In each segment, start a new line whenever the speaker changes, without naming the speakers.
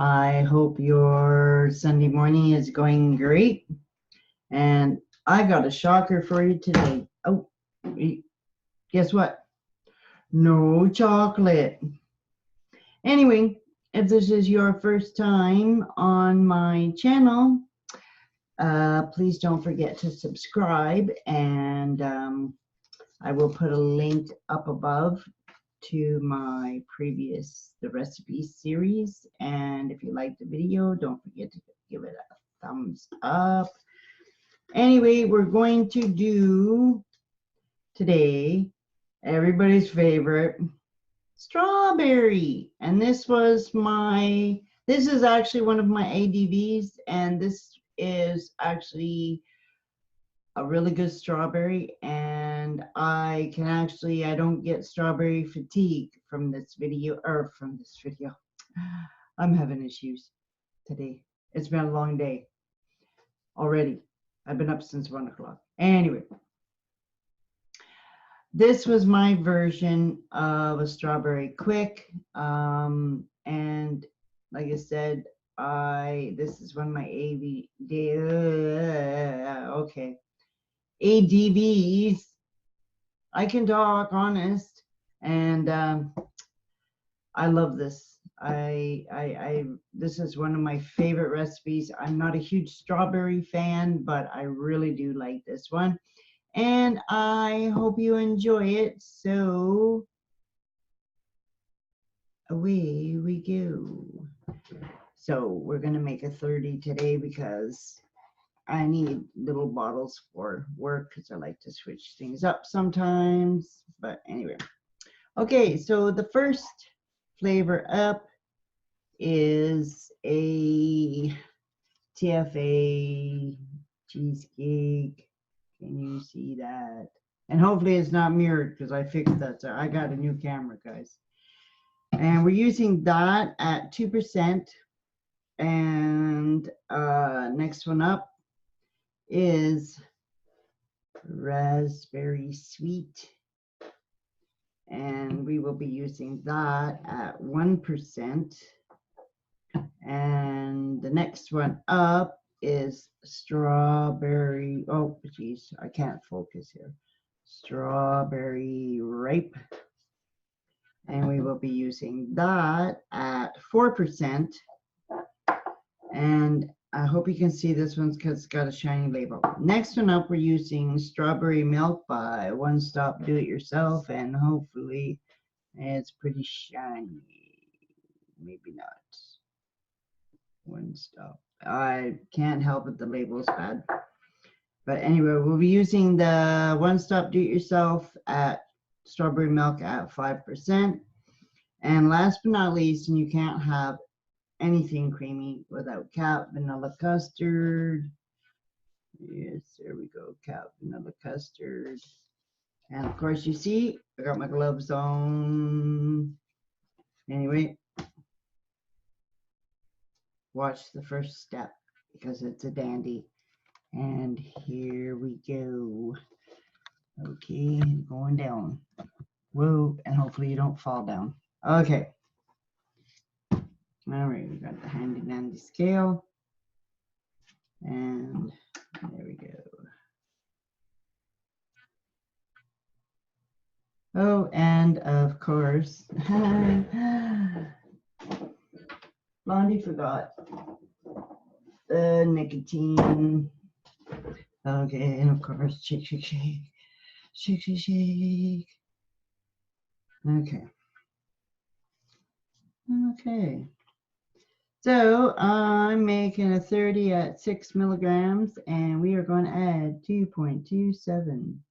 I hope your Sunday morning is going great. And I got a shocker for you today. Oh, guess what? No chocolate. Anyway, if this is your first time on my channel, please don't forget to subscribe, and I will put a link up above to my previous the recipe series. And if you like the video, don't forget to give it a thumbs up. Anyway, we're going to do today everybody's favorite strawberry, and this is actually one of my ADVs, and this is actually a really good strawberry, and I don't get strawberry fatigue from this video. I'm having issues today. It's been a long day already. I've been up since 1 o'clock. Anyway, this was my version of a strawberry quick, and like I said, this is one of my ADVs. I can talk honest, and I love this. This is one of my favorite recipes. I'm not a huge strawberry fan, but I really do like this one, and I hope you enjoy it. So away we go. So we're gonna make a 30 today because I need little bottles for work because I like to switch things up sometimes. But anyway, okay, so the first flavor up is a TFA cheesecake. Can you see that? And hopefully it's not mirrored because I fixed that. So I got a new camera, guys. And we're using that at 2%. And next one up is raspberry sweet, and we will be using that at 1%. And the next one up is strawberry, oh geez, I can't focus here, strawberry ripe, and we will be using that at 4%. And I hope you can see this one because it's got a shiny label. Next one up, we're using Strawberry Milk by One Stop Do It Yourself, and hopefully it's pretty shiny. Maybe not. One Stop. I can't help it, the label's bad. But anyway, we'll be using the One Stop Do It Yourself at Strawberry Milk at 5%. And last but not least, and you can't have anything creamy without cap vanilla custard. Yes, there we go, cap vanilla custard. And of course, you see, I got my gloves on. Anyway, watch the first step because it's a dandy. And here we go. Okay, going down. Whoa, and hopefully you don't fall down. Okay. All right, we got the handy dandy scale. And there we go. Oh, and of course, Blondie forgot the nicotine. Okay, and of course, shake, shake, shake, shake, shake, shake. Okay. Okay. So I'm making a 30 at 6 milligrams, and we are going to add 2.27.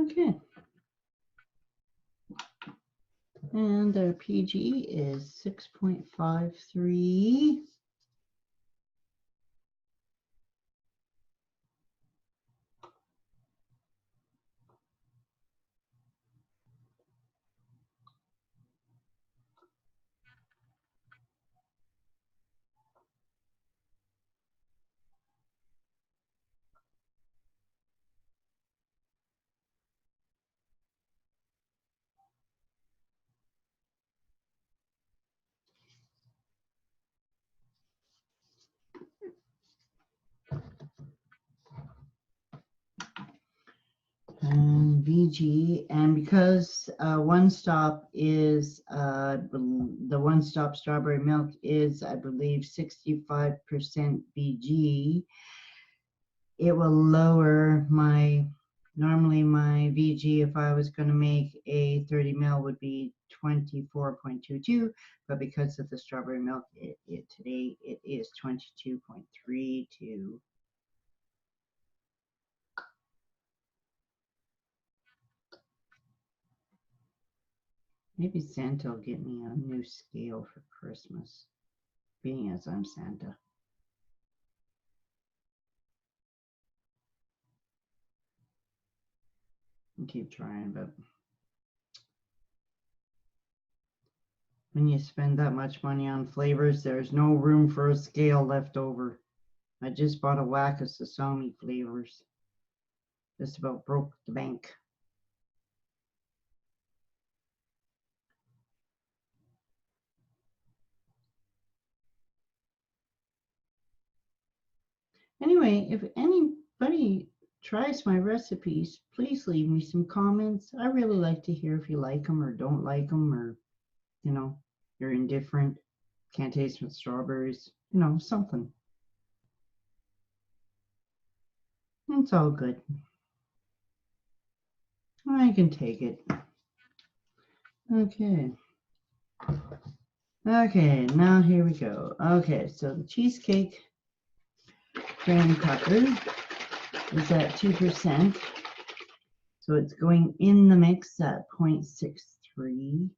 Okay. And our PG is 6.53. And VG, and because One Stop is the One Stop Strawberry Milk is, I believe, 65% VG, it will lower my, normally my VG, if I was going to make a 30 ml, would be 24.22, but because of the strawberry milk, today it is 22.32. Maybe Santa will get me a new scale for Christmas, being as I'm Santa. I keep trying, but when you spend that much money on flavors, there's no room for a scale left over. I just bought a whack of sesame flavors. Just about broke the bank. Anyway, if anybody tries my recipes, please leave me some comments. I really like to hear if you like them or don't like them, or, you know, you're indifferent, can't taste with strawberries, you know, something. It's all good. I can take it. Okay. Okay, now here we go. Okay, so the cheesecake graham cracker is at 2%. So it's going in the mix at 0.63.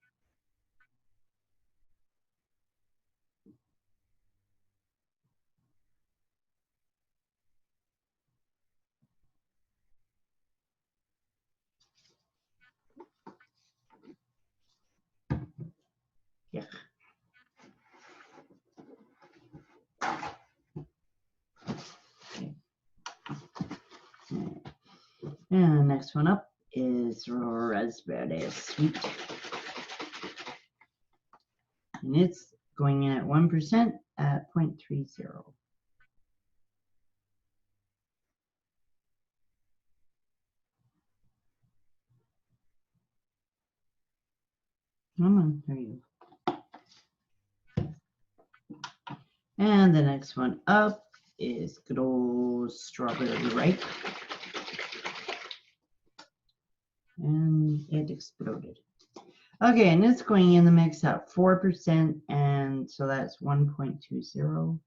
Yeah. Okay. And the next one up is raspberry sweet. And it's going in at 1% at 0.30. Come on, there you go. And the next one up is good old strawberry ripe. And it exploded. Okay, and it's going in the mix at 4%, and so that's 1.20.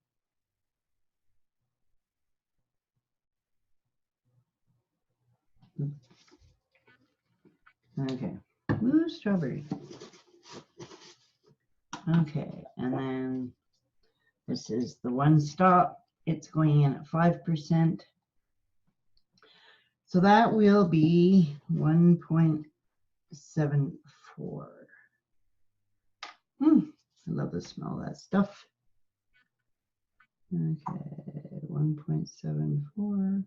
Okay, ooh, strawberry. Okay, and then this is the One Stop. It's going in at 5%. So that will be 1.74. I love the smell of that stuff. Okay, 1.74.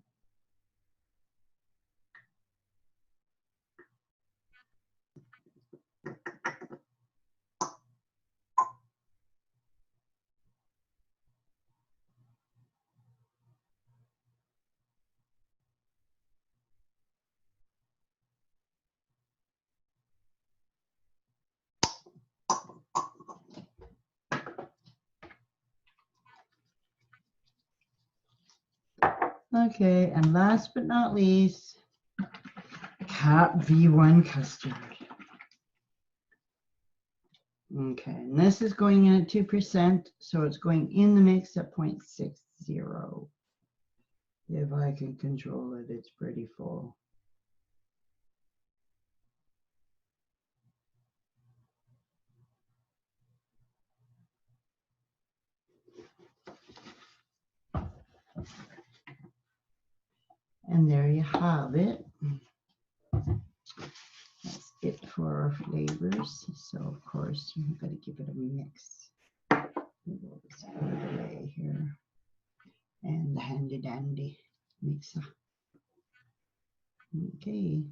Okay, and last but not least, Cat V1 custard. Okay, and this is going in at 2%, so it's going in the mix at 0.60. If I can control it, it's pretty full. And there you have it. That's it for our flavors. So of course you've got to give it a mix. We'll just put it away here. And the handy dandy mixer. Okay.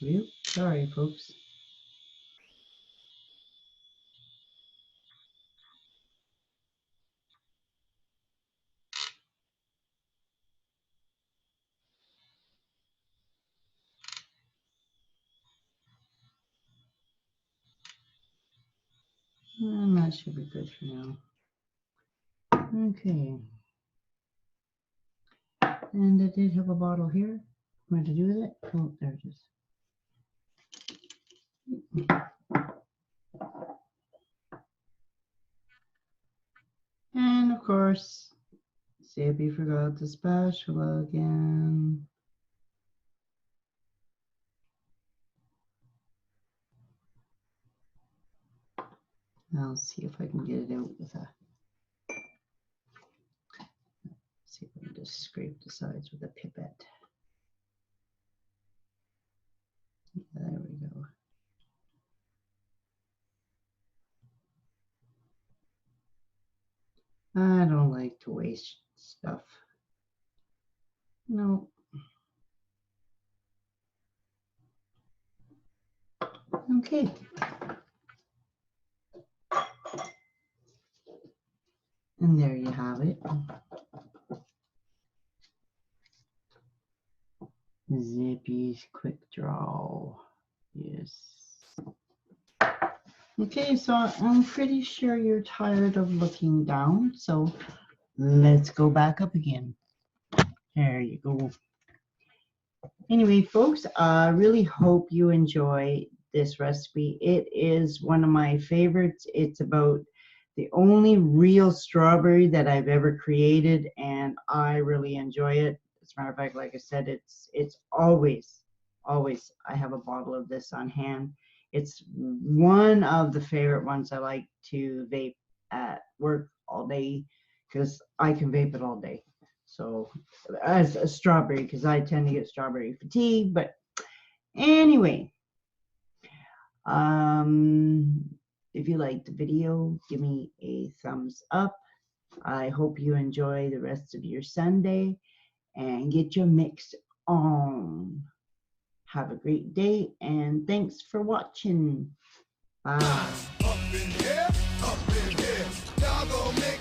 Oops, sorry folks. And that should be good for now. Okay. And I did have a bottle here. What to do with it? Oh, there it is. And of course, see if you forgot the spatula again. I'll see if I can get it out with a, see if I can just scrape the sides with a pipette. There we go. I don't like to waste stuff. No. Okay. And there you have it. Zippy's Quick Draw. Yes. Okay, so I'm pretty sure you're tired of looking down, so let's go back up again. There you go. Anyway, folks, I really hope you enjoy this recipe. It is one of my favorites. It's about the only real strawberry that I've ever created, and I really enjoy it. As a matter of fact, like I said, it's always I have a bottle of this on hand. It's one of the favorite ones I like to vape at work all day because I can vape it all day. So as a strawberry, because I tend to get strawberry fatigue. But anyway, if you liked the video, give me a thumbs up. I hope you enjoy the rest of your Sunday and get your mix on. Have a great day, and thanks for watching. Bye. Up in here, y'all gonna make